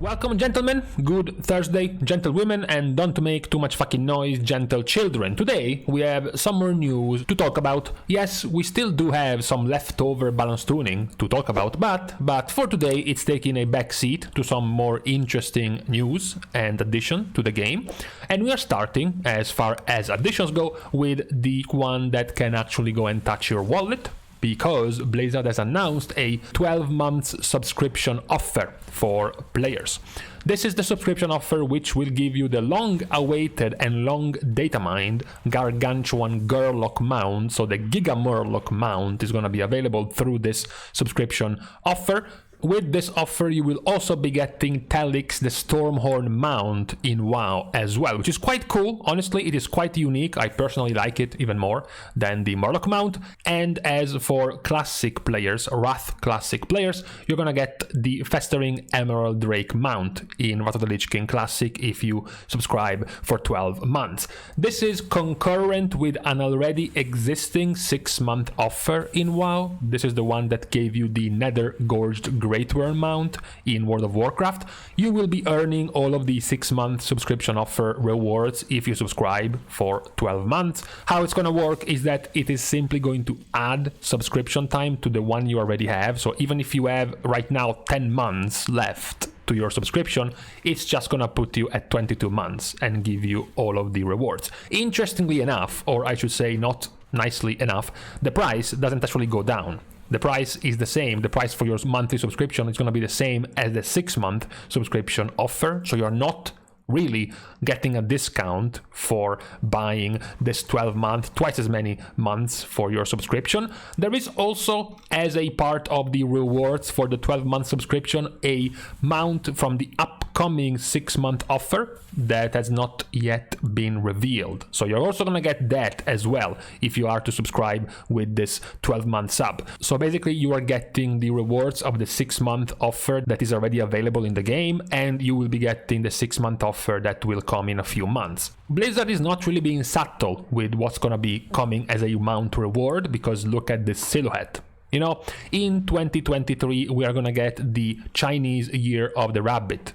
Welcome, gentlemen. Good Thursday, gentlewomen, and don't make too much fucking noise, gentle children. Today we have some more news to talk about. Yes, we still do have some leftover balance tuning to talk about, but for today it's taking a back seat to some more interesting news and addition to the game. And we are starting, as far as additions go, with the one that can actually go and touch your wallet, because Blizzard has announced a 12-month subscription offer for players. This is the subscription offer which will give you the long-awaited and long data-mined Gargantuan Gurlock mount. So the Giga Murloc mount is going to be available through this subscription offer. With this offer, you will also be getting Telix, the Stormhorn mount in WoW as well, which is quite cool. Honestly, it is quite unique. I personally like it even more than the Murloc mount. And as for classic players, Wrath classic players, you're gonna get the Festering Emerald Drake mount in Wrath of the Lich King Classic if you subscribe for 12 months. This is concurrent with an already existing 6-month offer in WoW. This is the one that gave you the Nether Gorged Great Worm mount in World of Warcraft. You will be earning all of the 6-month subscription offer rewards if you subscribe for 12 months. How it's going to work is that it is simply going to add subscription time to the one you already have. So even if you have right now 10 months left to your subscription, it's just gonna put you at 22 months and give you all of the rewards. Interestingly enough, or I should say not nicely enough, the price doesn't actually go down. The price is the same. The price for your monthly subscription is going to be the same as the 6-month subscription offer. So you're not really getting a discount for buying this 12-month, twice as many months for your subscription. There is also, as a part of the rewards for the 12-month subscription, a mount from the upcoming 6-month offer that has not yet been revealed. So you're also going to get that as well if you are to subscribe with this 12-month sub. So basically you are getting the rewards of the 6-month offer that is already available in the game, and you will be getting the 6-month offer that will come in a few months. Blizzard is not really being subtle with what's going to be coming as a mount reward, because look at this silhouette. You know, in 2023 we are going to get the Chinese Year of the Rabbit.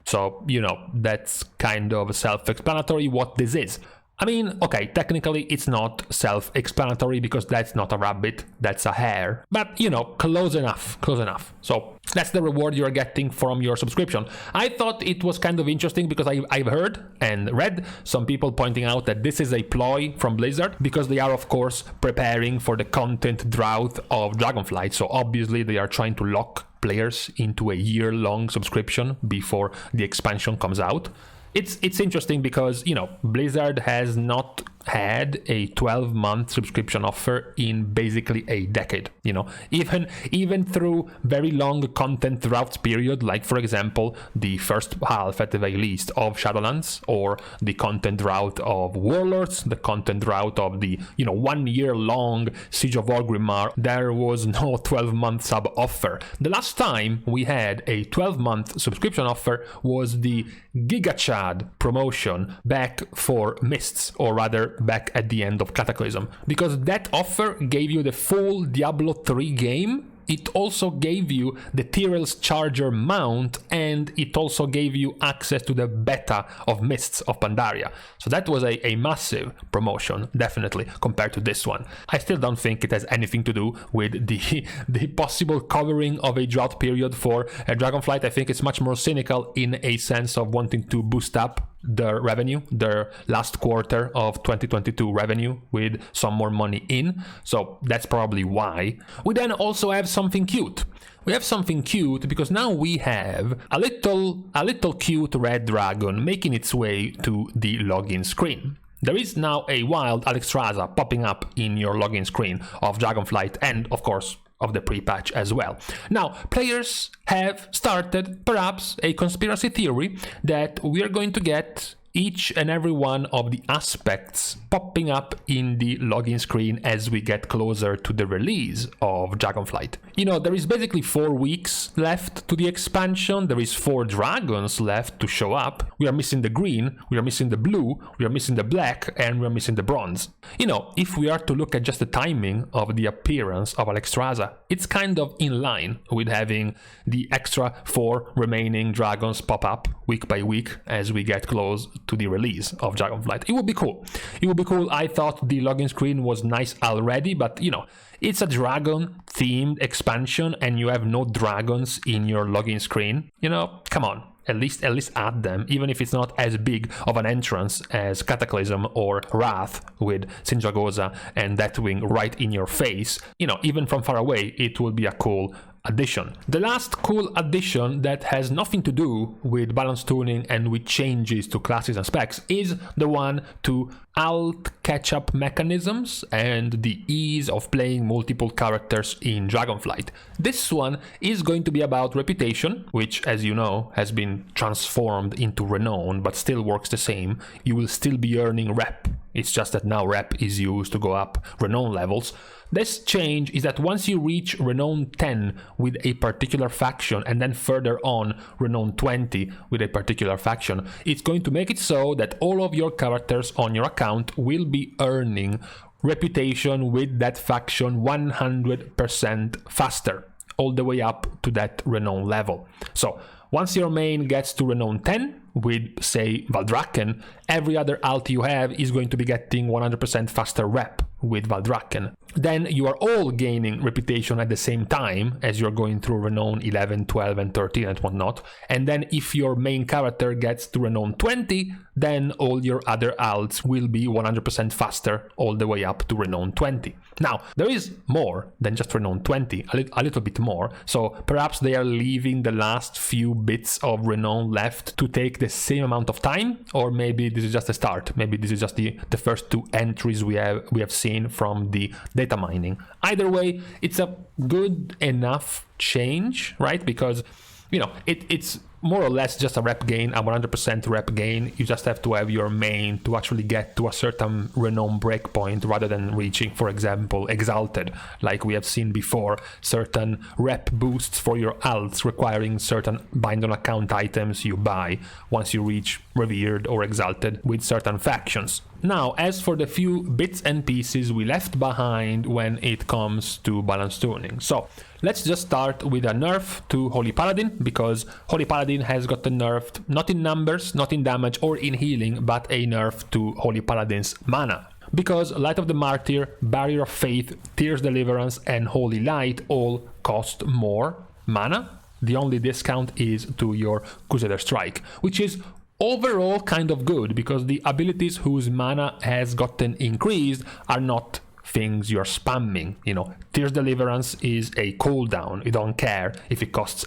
So, you know, that's kind of self-explanatory what this is. I mean, okay, technically it's not self-explanatory because that's not a rabbit, that's a hare. But, you know, close enough, close enough. So that's the reward you're getting from your subscription. I thought it was kind of interesting because I've heard and read some people pointing out that this is a ploy from Blizzard because they are, of course, preparing for the content drought of Dragonflight. So obviously they are trying to lock players into a year-long subscription before the expansion comes out. It's interesting because, you know, Blizzard has not had a 12-month subscription offer in basically a decade. You know, even through very long content drought period, like for example the first half at the very least of Shadowlands, or the content drought of Warlords, the content drought of the 1 year long Siege of Orgrimmar, there was no 12-month sub offer. The last time we had a 12-month subscription offer was the Giga Chad promotion back for Mists, or rather back at the end of Cataclysm, because that offer gave you the full Diablo 3 game. It also gave you the Tyrell's Charger mount, and it also gave you access to the beta of Mists of Pandaria. So that was a massive promotion, definitely, compared to this one. I still don't think it has anything to do with the possible covering of a drought period for Dragonflight. I think it's much more cynical in a sense of wanting to boost up their revenue, their last quarter of 2022 revenue, with some more money in. So that's probably why. We then also have something cute. We have something cute because now we have a little cute red dragon making its way to the login screen. There is now a wild Alexstrasza popping up in your login screen of Dragonflight, and of course of the pre-patch as well. Now, players have started perhaps a conspiracy theory that we are going to get each and every one of the aspects popping up in the login screen as we get closer to the release of Dragonflight. You know, there is basically 4 weeks left to the expansion, there is 4 dragons left to show up. We are missing the green, we are missing the blue, we are missing the black, and we are missing the bronze. You know, if we are to look at just the timing of the appearance of Alexstrasza, it's kind of in line with having the extra 4 remaining dragons pop up week by week as we get close to the release of Dragonflight. It would be cool. It would be cool. I thought the login screen was nice already, but you know, it's a dragon themed expansion and you have no dragons in your login screen. You know, come on. At least add them, even if it's not as big of an entrance as Cataclysm or Wrath with Sindragosa and Deathwing right in your face. You know, even from far away, it will be a cool addition. The last cool addition that has nothing to do with balance tuning and with changes to classes and specs is the one to alt catch-up mechanisms and the ease of playing multiple characters in Dragonflight. This one is going to be about reputation, which, as you know, has been transformed into renown but still works the same. You will still be earning rep. It's just that now rep is used to go up renown levels. This change is that once you reach Renown 10 with a particular faction and then further on Renown 20 with a particular faction, it's going to make it so that all of your characters on your account will be earning reputation with that faction 100% faster, all the way up to that Renown level. So once your main gets to Renown 10 with, say, Valdrakken, every other alt you have is going to be getting 100% faster rep with Valdrakken. Then you are all gaining reputation at the same time as you're going through Renown 11, 12, and 13 and whatnot. And then if your main character gets to Renown 20, then all your other alts will be 100% faster all the way up to Renown 20. Now, there is more than just Renown 20, a little bit more. So perhaps they are leaving the last few bits of Renown left to take the same amount of time, or maybe this is just a start. Maybe this is just the first 2 entries we have seen from the data mining. Either way, it's a good enough change, right? Because, you know, it's more or less just a rep gain, a 100% rep gain. You just have to have your main to actually get to a certain renown breakpoint rather than reaching, for example, Exalted, like we have seen before, certain rep boosts for your alts requiring certain bind on account items you buy once you reach Revered or Exalted with certain factions. Now, as for the few bits and pieces we left behind when it comes to balance tuning. So let's just start with a nerf to Holy Paladin, because Holy Paladin has gotten nerfed not in numbers, not in damage or in healing, but a nerf to Holy Paladin's mana. Because Light of the Martyr, Barrier of Faith, Tears Deliverance and Holy Light all cost more mana. The only discount is to your Crusader Strike, which is overall kind of good, because the abilities whose mana has gotten increased are not things you're spamming. You know, Tears Deliverance is a cooldown. You don't care if it costs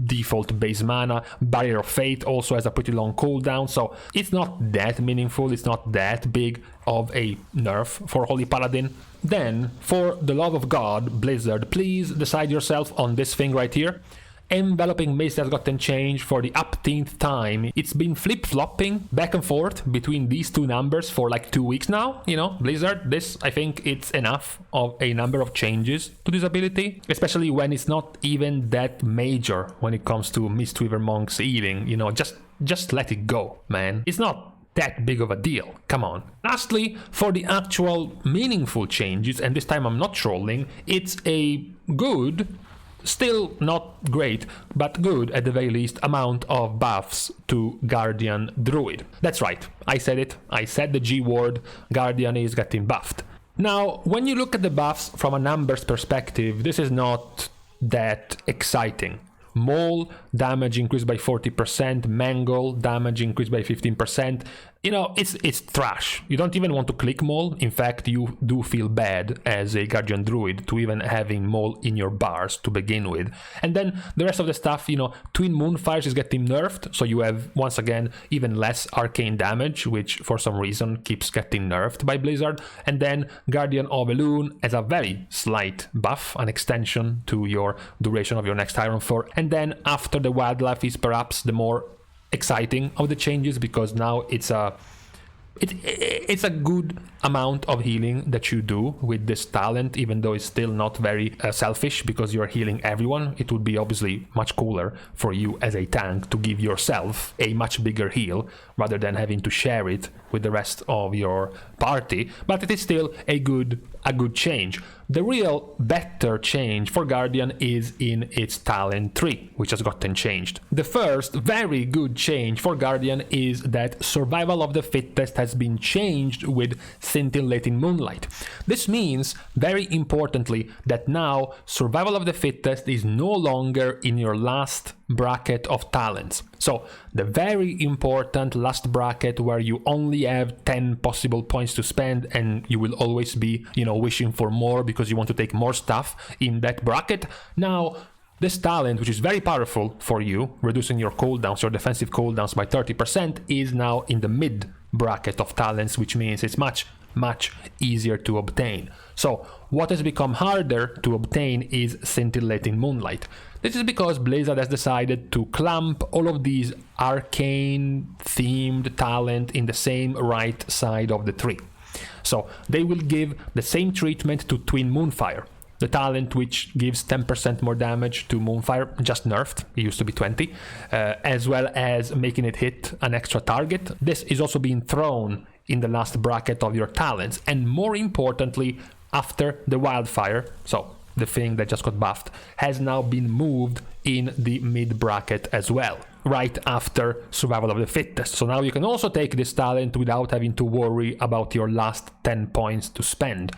default base mana. Barrier of Fate also has a pretty long cooldown, so it's not that meaningful. It's not that big of a nerf for Holy Paladin. Then, for the love of God, Blizzard, please decide yourself on this thing right here. Enveloping Mist has gotten changed for the upteenth time. It's been flip-flopping back and forth between these 2 numbers for like 2 weeks now. You know, Blizzard, this, I think it's enough of a number of changes to this ability, especially when it's not even that major when it comes to Mistweaver Monk's healing. You know, just let it go, man. It's not that big of a deal. Come on. Lastly, for the actual meaningful changes, and this time I'm not trolling, it's a good, still not great, but good at the very least, amount of buffs to Guardian Druid. That's right, I said it. I said the G word. Guardian is getting buffed. Now, when you look at the buffs from a numbers perspective, this is not that exciting. Maul damage increased by 40%, Mangle damage increased by 15%. You know, it's trash. You don't even want to click Maul. In fact, you do feel bad as a Guardian Druid to even having Maul in your bars to begin with. And then the rest of the stuff, you know, Twin Moonfires is getting nerfed, so you have, once again, even less arcane damage, which for some reason keeps getting nerfed by Blizzard. And then Guardian of Elune has a very slight buff, an extension to your duration of your next Iron 4. And then after the Wildlife is perhaps the more exciting of the changes, because now it's a good amount of healing that you do with this talent, even though it's still not very selfish, because you're healing everyone. It would be obviously much cooler for you as a tank to give yourself a much bigger heal rather than having to share it with the rest of your party, but it is still a good change. The real better change for Guardian is in its talent tree, which has gotten changed. The first very good change for Guardian is that survival of the fittest has been changed with scintillating moonlight. This means, very importantly, that now survival of the fittest is no longer in your last bracket of talents. So the very important last bracket where you only have 10 possible points to spend, and you will always be, wishing for more because you want to take more stuff in that bracket. Now this talent, which is very powerful for you, reducing your cooldowns, your defensive cooldowns by 30%, is now in the mid bracket of talents, which means it's much easier to obtain. So what has become harder to obtain is scintillating moonlight. This is because Blizzard has decided to clump all of these arcane themed talent in the same right side of the tree. So they will give the same treatment to Twin Moonfire, the talent which gives 10% more damage to Moonfire, just nerfed, it used to be 20, as well as making it hit an extra target. This is also being thrown in the last bracket of your talents, and more importantly, after the Wildfire, so the thing that just got buffed, has now been moved in the mid bracket as well, right after survival of the fittest. So now you can also take this talent without having to worry about your last 10 points to spend.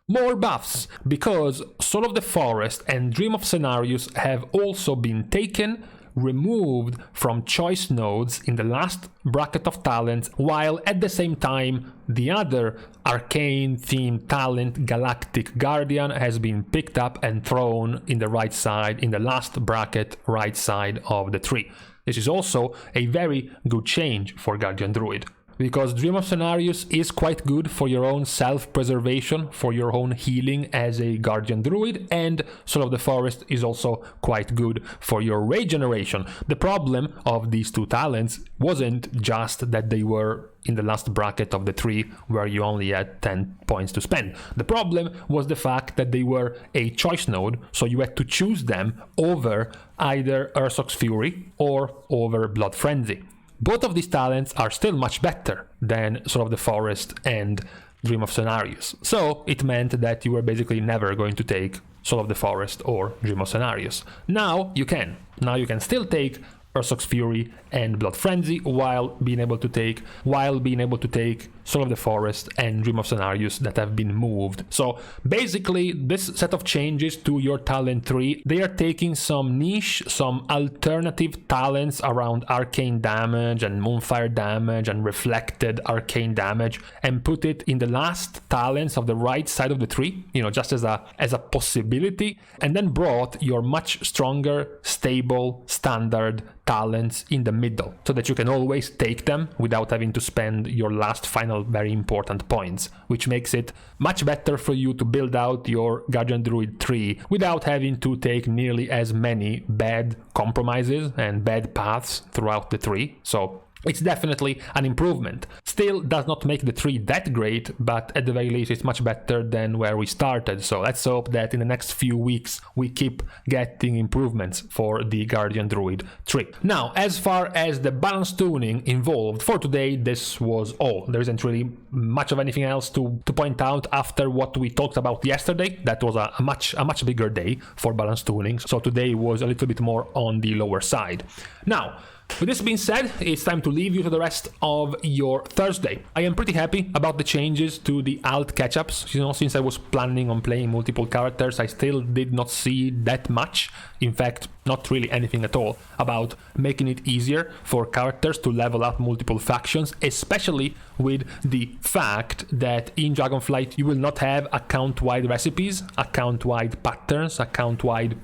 More buffs, because Soul of the Forest and Dream of Scenarios have also been taken, removed from choice nodes in the last bracket of talents, while at the same time the other arcane themed talent, Galactic Guardian, has been picked up and thrown in the right side, in the last bracket right side of the tree. This is also a very good change for Guardian Druid, because Dream of Scenarios is quite good for your own self-preservation, for your own healing as a Guardian Druid, and Soul of the Forest is also quite good for your regeneration. The problem of these two talents wasn't just that they were in the last bracket of the tree where you only had 10 points to spend. The problem was the fact that they were a choice node, so you had to choose them over either Ursoc's Fury or over Blood Frenzy. Both of these talents are still much better than Soul of the Forest and Dream of Scenarios. So it meant that you were basically never going to take Soul of the Forest or Dream of Scenarios. Now you can. Now you can still take Ursoc's Fury and Blood Frenzy while being able to take Soul of the Forest and Dream of Scenarios that have been moved. So basically this set of changes to your talent tree, they are taking some niche, some alternative talents around arcane damage and Moonfire damage and reflected arcane damage, and put it in the last talents of the right side of the tree, just as a possibility, and then brought your much stronger, stable, standard talents in the middle, so that you can always take them without having to spend your last final very important points, which makes it much better for you to build out your Guardian Druid tree without having to take nearly as many bad compromises and bad paths throughout the tree. So it's definitely an improvement. Still does not make the tree that great, but at the very least it's much better than where we started. So let's hope that in the next few weeks we keep getting improvements for the Guardian Druid tree. Now, as far as the balance tuning involved for today, this was all. There isn't really much of anything else to point out after what we talked about yesterday. That was a much bigger day for balance tuning. So today was a little bit more on the lower side. Now, with this being said, it's time to leave you to the rest of your Thursday. I am pretty happy about the changes to the alt catch-ups. Since I was planning on playing multiple characters, I still did not see that much, in fact, not really anything at all, about making it easier for characters to level up multiple factions, especially with the fact that in Dragonflight you will not have account-wide recipes, account-wide patterns, account-wide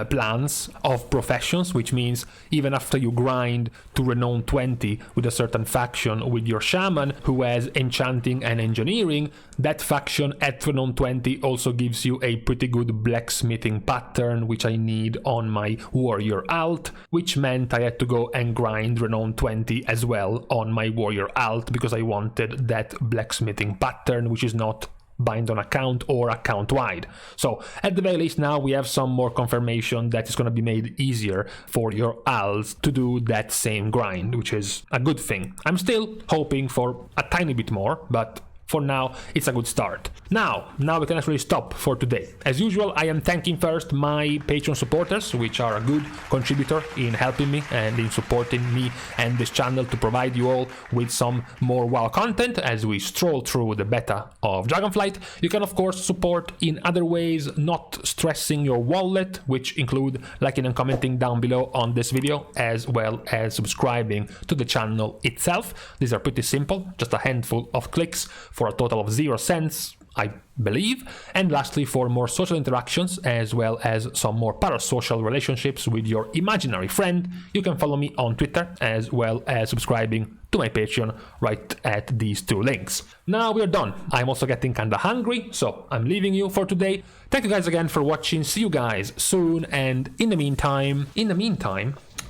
plans of professions, which means even after you grind to renown 20 with a certain faction with your shaman who has enchanting and engineering, that faction at renown 20 also gives you a pretty good blacksmithing pattern, which I need on my warrior alt, which meant I had to go and grind renown 20 as well on my warrior alt because I wanted that blacksmithing pattern, which is not bind on account or account wide. So at the very least now we have some more confirmation that it's going to be made easier for your alts to do that same grind, which is a good thing. I'm still hoping for a tiny bit more, but for now, it's a good start. Now we can actually stop for today. As usual, I am thanking first my Patreon supporters, which are a good contributor in helping me and in supporting me and this channel to provide you all with some more WoW content as we stroll through the beta of Dragonflight. You can of course support in other ways, not stressing your wallet, which include liking and commenting down below on this video, as well as subscribing to the channel itself. These are pretty simple, just a handful of clicks for a total of 0 cents, I believe. And lastly, for more social interactions as well as some more parasocial relationships with your imaginary friend, you can follow me on Twitter as well as subscribing to my Patreon right at these 2 links. Now we're done. I'm also getting kinda hungry, so I'm leaving you for today. Thank you guys again for watching. See you guys soon, and in the meantime,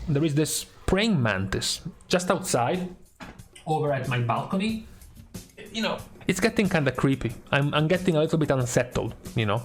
there is this praying mantis just outside over at my balcony. You know, it's getting kind of creepy. I'm getting a little bit unsettled, you know.